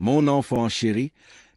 Mon enfant chéri,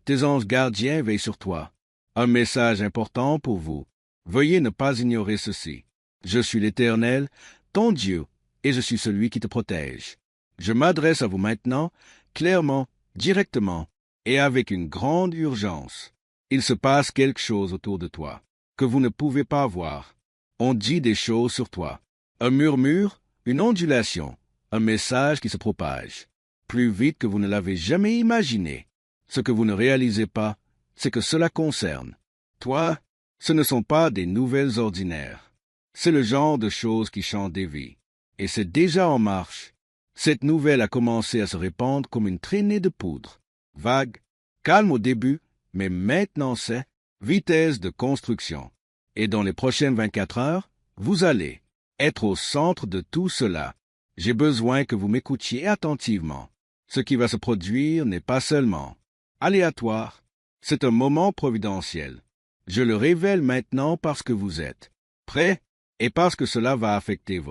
tes anges gardiens veillent sur toi. Un message important pour vous. Veuillez ne pas ignorer ceci. Je suis l'Éternel, ton Dieu, et je suis celui qui te protège. Je m'adresse à vous maintenant, clairement, directement, et avec une grande urgence. Il se passe quelque chose autour de toi, que vous ne pouvez pas voir. On dit des choses sur toi. Un murmure, une ondulation, un message qui se propage, plus vite que vous ne l'avez jamais imaginé. Ce que vous ne réalisez pas, c'est que cela concerne. Toi, ce ne sont pas des nouvelles ordinaires. C'est le genre de choses qui changent des vies. Et c'est déjà en marche. Cette nouvelle a commencé à se répandre comme une traînée de poudre. Vague, calme au début, mais maintenant c'est vitesse de construction. Et dans les prochaines 24 heures, vous allez être au centre de tout cela. J'ai besoin que vous m'écoutiez attentivement. Ce qui va se produire n'est pas seulement aléatoire, c'est un moment providentiel. Je le révèle maintenant parce que vous êtes prêts et parce que cela va affecter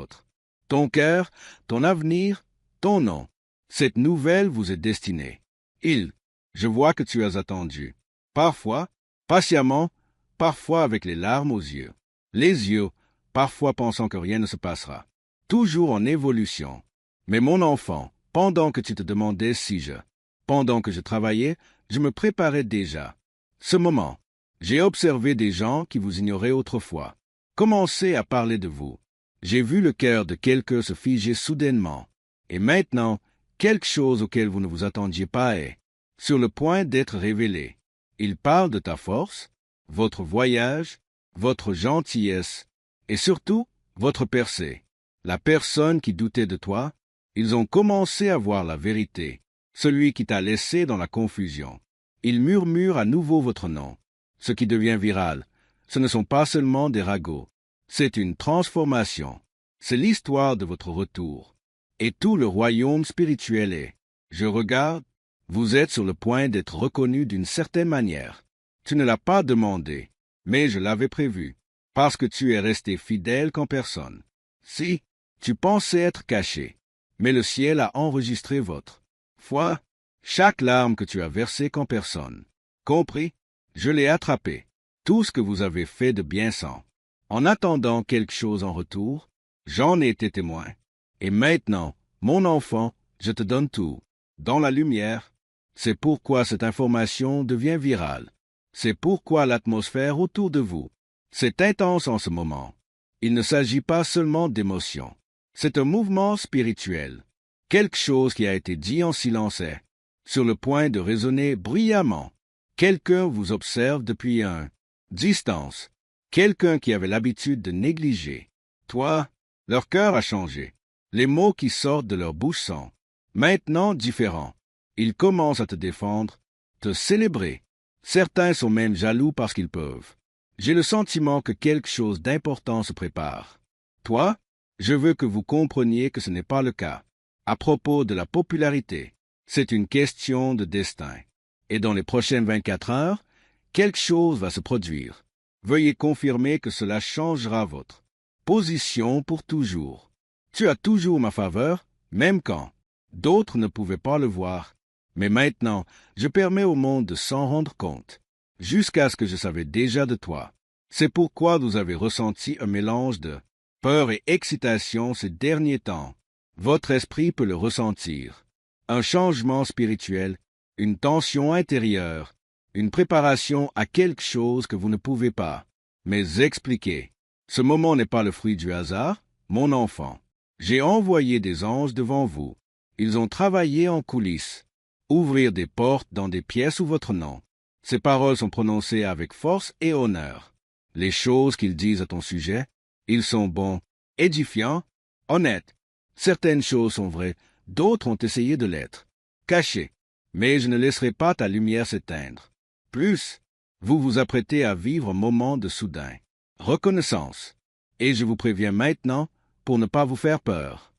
ton cœur, ton avenir, ton nom. Cette nouvelle vous est destinée. Je vois que tu as attendu. Parfois, patiemment, parfois avec les larmes aux yeux. Les yeux, parfois pensant que rien ne se passera. Toujours en évolution. Mais mon enfant, pendant que tu te demandais pendant que je travaillais, je me préparais déjà. Ce moment, j'ai observé des gens qui vous ignoraient autrefois. Commencer à parler de vous. J'ai vu le cœur de quelqu'un se figer soudainement. Et maintenant, quelque chose auquel vous ne vous attendiez pas est sur le point d'être révélé. Il parle de ta force, votre voyage, votre gentillesse, et surtout, votre percée. La personne qui doutait de toi, ils ont commencé à voir la vérité, celui qui t'a laissé dans la confusion. Ils murmurent à nouveau votre nom. Ce qui devient viral, ce ne sont pas seulement des ragots, c'est une transformation. C'est l'histoire de votre retour. Et tout le royaume spirituel est. Je regarde, vous êtes sur le point d'être reconnu d'une certaine manière. Tu ne l'as pas demandé, mais je l'avais prévu, parce que tu es resté fidèle qu'en personne. Si, tu pensais être caché, mais le ciel a enregistré votre foi, chaque larme que tu as versée qu'en personne. Compris? Je l'ai attrapé. Tout ce que vous avez fait de bien sans. En attendant quelque chose en retour, j'en ai été témoin. Et maintenant, mon enfant, je te donne tout. Dans la lumière. C'est pourquoi cette information devient virale. C'est pourquoi l'atmosphère autour de vous. C'est intense en ce moment. Il ne s'agit pas seulement d'émotions. C'est un mouvement spirituel. Quelque chose qui a été dit en silence est sur le point de résonner bruyamment. Quelqu'un vous observe depuis une distance. Quelqu'un qui avait l'habitude de négliger. Toi, leur cœur a changé. Les mots qui sortent de leur bouche sont maintenant différents. Ils commencent à te défendre, te célébrer. Certains sont même jaloux parce qu'ils peuvent. J'ai le sentiment que quelque chose d'important se prépare. Toi, je veux que vous compreniez que ce n'est pas le cas. À propos de la popularité, c'est une question de destin. Et dans les prochaines 24 heures, quelque chose va se produire. Veuillez confirmer que cela changera votre position pour toujours. Tu as toujours ma faveur, même quand d'autres ne pouvaient pas le voir. Mais maintenant, je permets au monde de s'en rendre compte, jusqu'à ce que je savais déjà de toi. C'est pourquoi vous avez ressenti un mélange de peur et excitation ces derniers temps. Votre esprit peut le ressentir. Un changement spirituel, une tension intérieure, une préparation à quelque chose que vous ne pouvez pas, mais expliquer. Ce moment n'est pas le fruit du hasard, mon enfant. J'ai envoyé des anges devant vous. Ils ont travaillé en coulisses. Ouvrir des portes dans des pièces où votre nom. Ces paroles sont prononcées avec force et honneur. Les choses qu'ils disent à ton sujet, ils sont bons, édifiants, honnêtes. Certaines choses sont vraies, d'autres ont essayé de l'être. Cachées. Mais je ne laisserai pas ta lumière s'éteindre. Plus, vous vous apprêtez à vivre un moment de soudain reconnaissance. Et je vous préviens maintenant pour ne pas vous faire peur.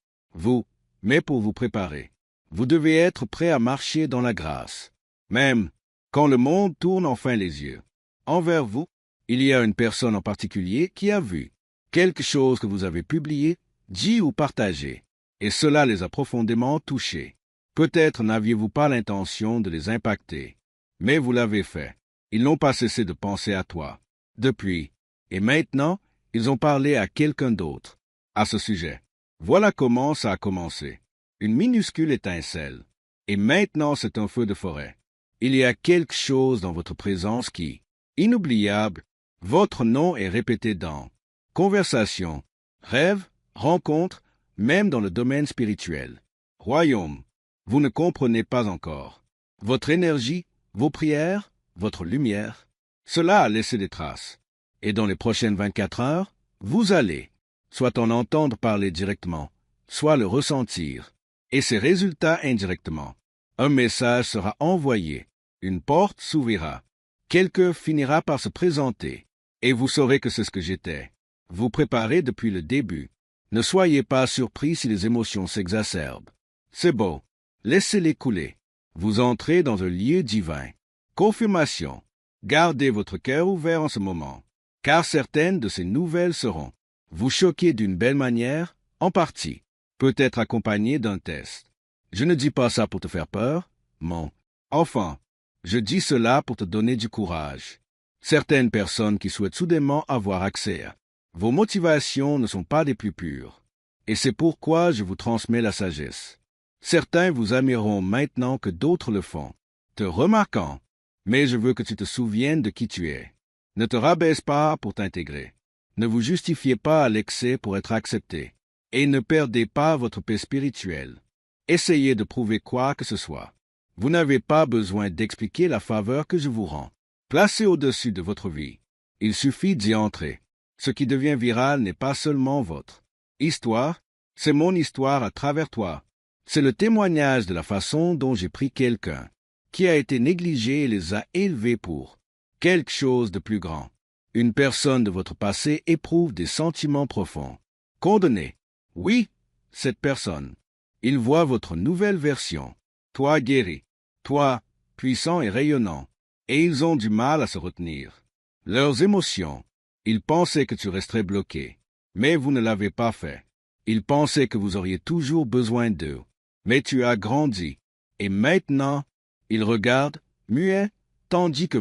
Mais pour vous préparer. Vous devez être prêt à marcher dans la grâce. Même quand le monde tourne enfin les yeux envers vous, il y a une personne en particulier qui a vu quelque chose que vous avez publié, dit ou partagé, et cela les a profondément touchés. Peut-être n'aviez-vous pas l'intention de les impacter, mais vous l'avez fait. Ils n'ont pas cessé de penser à toi. Depuis, et maintenant, ils ont parlé à quelqu'un d'autre à ce sujet. Voilà comment ça a commencé. Une minuscule étincelle. Et maintenant c'est un feu de forêt. Il y a quelque chose dans votre présence qui, inoubliable, votre nom est répété dans conversation, rêve, rencontre, même dans le domaine spirituel. Royaume, vous ne comprenez pas encore. Votre énergie, vos prières, votre lumière, cela a laissé des traces. Et dans les prochaines 24 heures, vous allez, soit en entendre parler directement, soit le ressentir, et ses résultats indirectement. Un message sera envoyé, une porte s'ouvrira, quelqu'un finira par se présenter, et vous saurez que c'est ce que j'étais. Vous préparez depuis le début. Ne soyez pas surpris si les émotions s'exacerbent. C'est beau. Laissez-les couler. Vous entrez dans un lieu divin. Confirmation. Gardez votre cœur ouvert en ce moment, car certaines de ces nouvelles seront vous choquer d'une belle manière, en partie, peut-être accompagnées d'un test. Je ne dis pas ça pour te faire peur, mon enfant. Je dis cela pour te donner du courage. Certaines personnes qui souhaitent soudainement avoir accès à vos motivations ne sont pas des plus pures. Et c'est pourquoi je vous transmets la sagesse. Certains vous aimeront maintenant que d'autres le font, te remarquant. Mais je veux que tu te souviennes de qui tu es. Ne te rabaisse pas pour t'intégrer. Ne vous justifiez pas à l'excès pour être accepté. Et ne perdez pas votre paix spirituelle. Essayez de prouver quoi que ce soit. Vous n'avez pas besoin d'expliquer la faveur que je vous rends. Placez au-dessus de votre vie. Il suffit d'y entrer. Ce qui devient viral n'est pas seulement votre histoire, c'est mon histoire à travers toi. C'est le témoignage de la façon dont j'ai pris quelqu'un qui a été négligé et les a élevés pour quelque chose de plus grand. Une personne de votre passé éprouve des sentiments profonds. Condamné. Oui, cette personne. Il voit votre nouvelle version. Toi guéri. Toi, puissant et rayonnant. Et ils ont du mal à se retenir. Leurs émotions. Ils pensaient que tu resterais bloqué. Mais vous ne l'avez pas fait. Ils pensaient que vous auriez toujours besoin d'eux. Mais tu as grandi. Et maintenant, ils regardent, muets, tandis que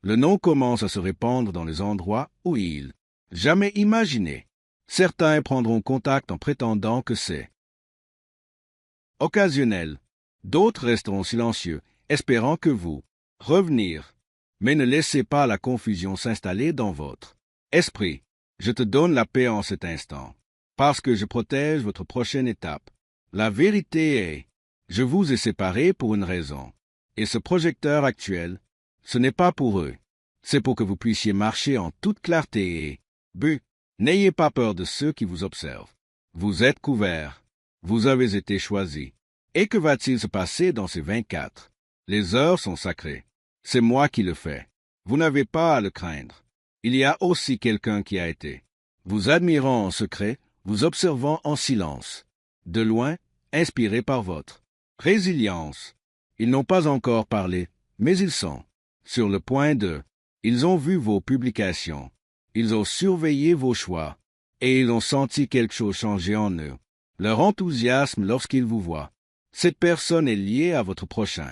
le nom commence à se répandre dans les endroits où ils jamais imaginé. Certains prendront contact en prétendant que c'est occasionnel. D'autres resteront silencieux, espérant que vous revenir. Mais ne laissez pas la confusion s'installer dans votre esprit. Je te donne la paix en cet instant, parce que je protège votre prochaine étape. La vérité est, je vous ai séparés pour une raison. Et ce projecteur actuel, ce n'est pas pour eux. C'est pour que vous puissiez marcher en toute clarté et, n'ayez pas peur de ceux qui vous observent. Vous êtes couverts. Vous avez été choisis. Et que va-t-il se passer dans ces 24? Les heures sont sacrées. C'est moi qui le fais. Vous n'avez pas à le craindre. Il y a aussi quelqu'un qui a été vous admirant en secret, vous observant en silence. De loin, inspiré par votre résilience. Ils n'ont pas encore parlé, mais ils sont sur le point de. Ils ont vu vos publications. Ils ont surveillé vos choix. Et ils ont senti quelque chose changer en eux. Leur enthousiasme lorsqu'ils vous voient. Cette personne est liée à votre prochain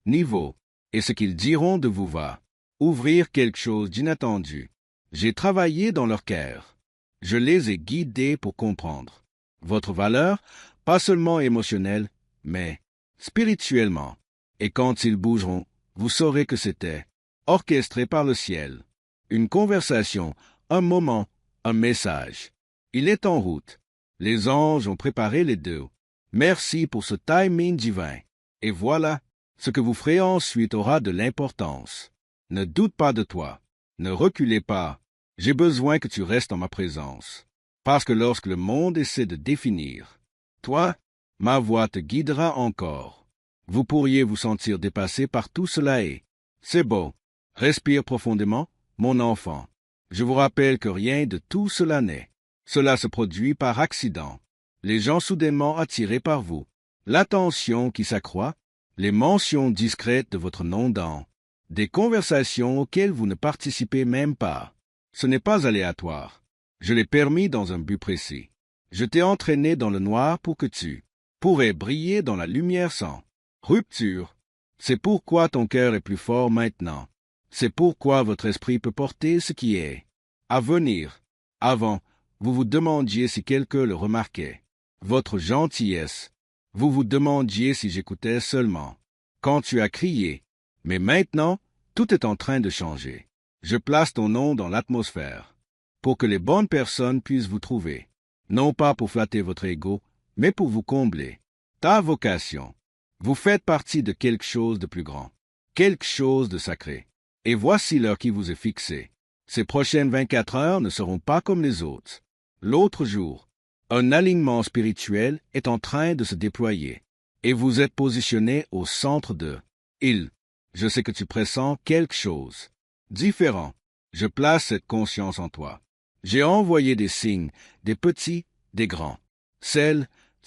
niveau. Et ce qu'ils diront de vous va ouvrir quelque chose d'inattendu. J'ai travaillé dans leur cœur. Je les ai guidés pour comprendre votre valeur, pas seulement émotionnelle, mais spirituellement. Et quand ils bougeront, vous saurez que c'était orchestré par le ciel. Une conversation, un moment, un message. Il est en route. Les anges ont préparé les deux. Merci pour ce timing divin. Et voilà, ce que vous ferez ensuite aura de l'importance. Ne doute pas de toi. Ne reculez pas. J'ai besoin que tu restes en ma présence. Parce que lorsque le monde essaie de définir, toi, ma voix te guidera encore. Vous pourriez vous sentir dépassé par tout cela et c'est beau. Respire profondément, mon enfant. Je vous rappelle que rien de tout cela n'est. Cela se produit par accident. Les gens soudainement attirés par vous. L'attention qui s'accroît. Les mentions discrètes de votre nom dans des conversations auxquelles vous ne participez même pas. Ce n'est pas aléatoire. Je l'ai permis dans un but précis. Je t'ai entraîné dans le noir pour que tu pourrait briller dans la lumière sans rupture. C'est pourquoi ton cœur est plus fort maintenant. C'est pourquoi votre esprit peut porter ce qui est à venir. Avant, vous vous demandiez si quelqu'un le remarquait. Votre gentillesse. Vous vous demandiez si j'écoutais seulement quand tu as crié. Mais maintenant, tout est en train de changer. Je place ton nom dans l'atmosphère pour que les bonnes personnes puissent vous trouver. Non pas pour flatter votre ego, mais pour vous combler. Ta vocation. Vous faites partie de quelque chose de plus grand, quelque chose de sacré. Et voici l'heure qui vous est fixée. Ces prochaines 24 heures ne seront pas comme les autres. L'autre jour, un alignement spirituel est en train de se déployer, et vous êtes positionné au centre de il. Je sais que tu pressens quelque chose différent. Je place cette conscience en toi. J'ai envoyé des signes, des petits, des grands.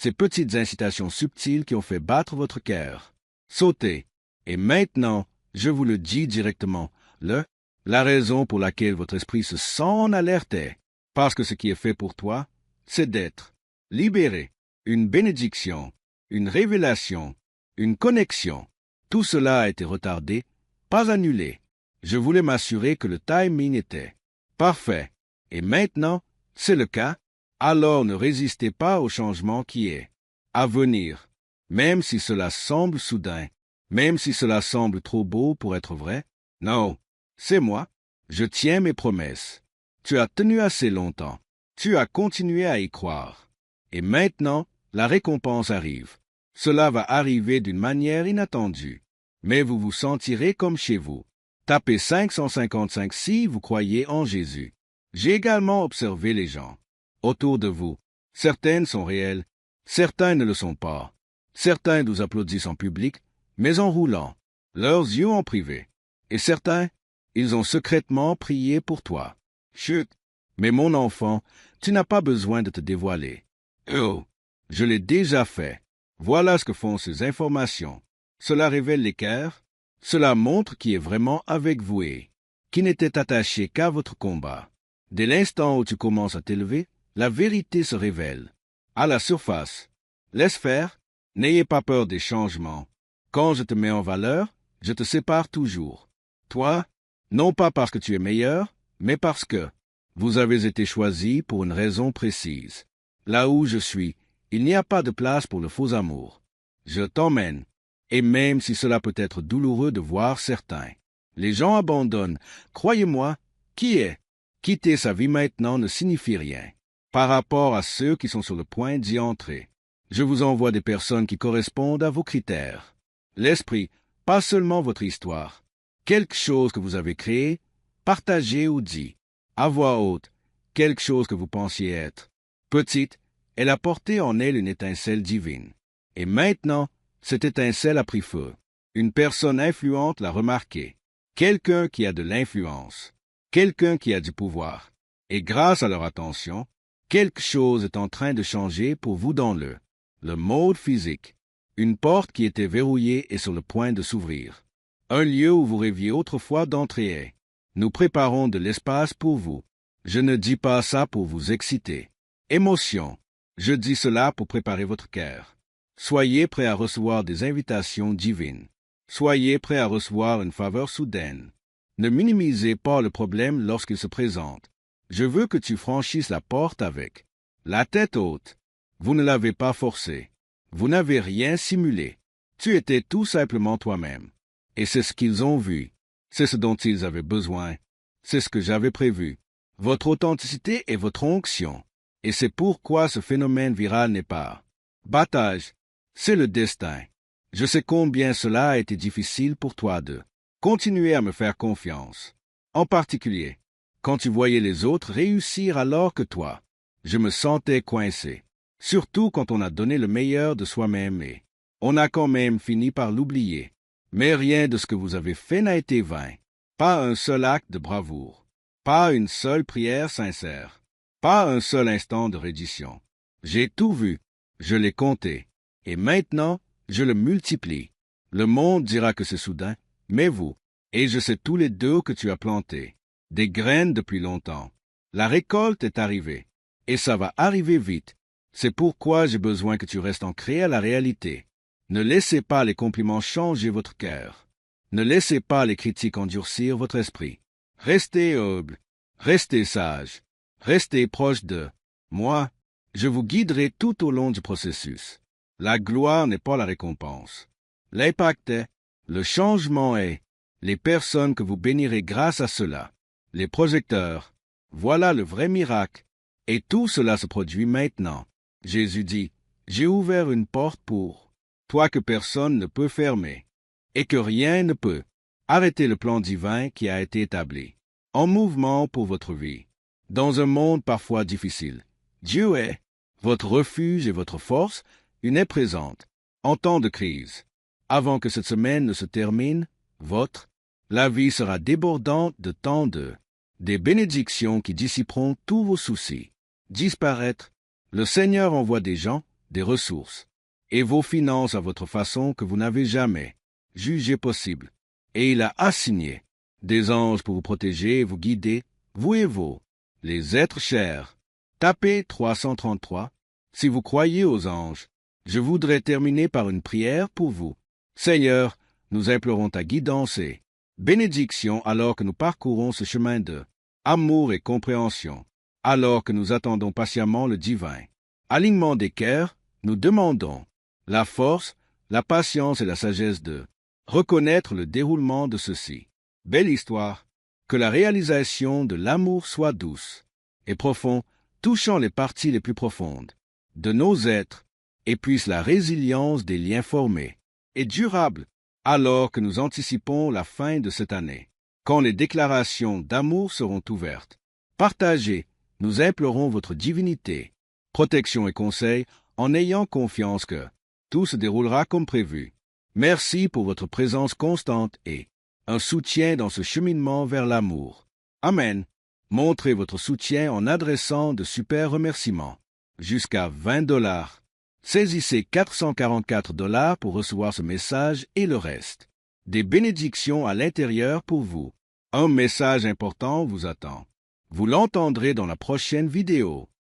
Ces petites incitations subtiles qui ont fait battre votre cœur. Sautez. Et maintenant, je vous le dis directement, la raison pour laquelle votre esprit se sent en alerte est parce que ce qui est fait pour toi, c'est d'être libéré, une bénédiction, une révélation, une connexion. Tout cela a été retardé, pas annulé. Je voulais m'assurer que le timing était parfait. Et maintenant, c'est le cas. Alors ne résistez pas au changement qui est à venir, même si cela semble soudain, même si cela semble trop beau pour être vrai. Non, c'est moi. Je tiens mes promesses. Tu as tenu assez longtemps. Tu as continué à y croire. Et maintenant, la récompense arrive. Cela va arriver d'une manière inattendue. Mais vous vous sentirez comme chez vous. Tapez 555 si vous croyez en Jésus. J'ai également observé les gens autour de vous. Certaines sont réelles, certains ne le sont pas. Certains nous applaudissent en public, mais en roulant leurs yeux en privé. Et certains, ils ont secrètement prié pour toi. Chut! Mais mon enfant, tu n'as pas besoin de te dévoiler. Oh! Je l'ai déjà fait. Voilà ce que font ces informations. Cela révèle l'équerre. Cela montre qui est vraiment avec vous et qui n'était attaché qu'à votre combat. Dès l'instant où tu commences à t'élever, la vérité se révèle. À la surface. Laisse faire. N'ayez pas peur des changements. Quand je te mets en valeur, je te sépare toujours. Toi, non pas parce que tu es meilleur, mais parce que vous avez été choisi pour une raison précise. Là où je suis, il n'y a pas de place pour le faux amour. Je t'emmène. Et même si cela peut être douloureux de voir certains, les gens abandonnent. Croyez-moi, quitter sa vie maintenant ne signifie rien par rapport à ceux qui sont sur le point d'y entrer. Je vous envoie des personnes qui correspondent à vos critères. L'esprit, pas seulement votre histoire. Quelque chose que vous avez créé, partagé ou dit, à voix haute, quelque chose que vous pensiez être. Petite, elle a porté en elle une étincelle divine. Et maintenant, cette étincelle a pris feu. Une personne influente l'a remarqué. Quelqu'un qui a de l'influence. Quelqu'un qui a du pouvoir. Et grâce à leur attention, quelque chose est en train de changer pour vous dans le monde physique. Une porte qui était verrouillée est sur le point de s'ouvrir. Un lieu où vous rêviez autrefois d'entrer est. Nous préparons de l'espace pour vous. Je ne dis pas ça pour vous exciter. Émotion. Je dis cela pour préparer votre cœur. Soyez prêts à recevoir des invitations divines. Soyez prêts à recevoir une faveur soudaine. Ne minimisez pas le problème lorsqu'il se présente. Je veux que tu franchisses la porte avec la tête haute. Vous ne l'avez pas forcé. Vous n'avez rien simulé. Tu étais tout simplement toi-même. Et c'est ce qu'ils ont vu. C'est ce dont ils avaient besoin. C'est ce que j'avais prévu. Votre authenticité est votre onction. Et c'est pourquoi ce phénomène viral n'est pas battage. C'est le destin. Je sais combien cela a été difficile pour toi de continuer à me faire confiance. En particulier, quand tu voyais les autres réussir alors que toi, je me sentais coincé. Surtout quand on a donné le meilleur de soi-même et on a quand même fini par l'oublier. Mais rien de ce que vous avez fait n'a été vain. Pas un seul acte de bravoure. Pas une seule prière sincère. Pas un seul instant de reddition. J'ai tout vu. Je l'ai compté. Et maintenant, je le multiplie. Le monde dira que c'est soudain, mais vous, et je sais tous les deux que tu as planté des graines depuis longtemps. La récolte est arrivée. Et ça va arriver vite. C'est pourquoi j'ai besoin que tu restes ancré à la réalité. Ne laissez pas les compliments changer votre cœur. Ne laissez pas les critiques endurcir votre esprit. Restez humble, restez sage, restez proche de moi. Je vous guiderai tout au long du processus. La gloire n'est pas la récompense. L'impact est, le changement est, les personnes que vous bénirez grâce à cela, les projecteurs. Voilà le vrai miracle. Et tout cela se produit maintenant. Jésus dit, j'ai ouvert une porte pour toi que personne ne peut fermer, et que rien ne peut arrêter le plan divin qui a été établi, en mouvement pour votre vie. Dans un monde parfois difficile, Dieu est votre refuge et votre force, une est présente, en temps de crise. Avant que cette semaine ne se termine, la vie sera débordante de tant des bénédictions qui dissiperont tous vos soucis. Disparaître, le Seigneur envoie des gens, des ressources, et vos finances à votre façon que vous n'avez jamais jugé possible. Et il a assigné des anges pour vous protéger et vous guider, vous et vous, les êtres chers. Tapez 333. Si vous croyez aux anges, je voudrais terminer par une prière pour vous. Seigneur, nous implorons ta guidance et bénédiction alors que nous parcourons ce chemin de amour et compréhension, alors que nous attendons patiemment le divin alignement des cœurs. Nous demandons la force, la patience et la sagesse de reconnaître le déroulement de ceci. Belle histoire. Que la réalisation de l'amour soit douce et profond, touchant les parties les plus profondes de nos êtres, et puisse la résilience des liens formés et durable, alors que nous anticipons la fin de cette année. Quand les déclarations d'amour seront ouvertes, partagées, nous implorons votre divinité, protection et conseil, en ayant confiance que tout se déroulera comme prévu. Merci pour votre présence constante et un soutien dans ce cheminement vers l'amour. Amen. Montrez votre soutien en adressant de super remerciements. Jusqu'à $20. Saisissez $444 pour recevoir ce message et le reste. Des bénédictions à l'intérieur pour vous. Un message important vous attend. Vous l'entendrez dans la prochaine vidéo.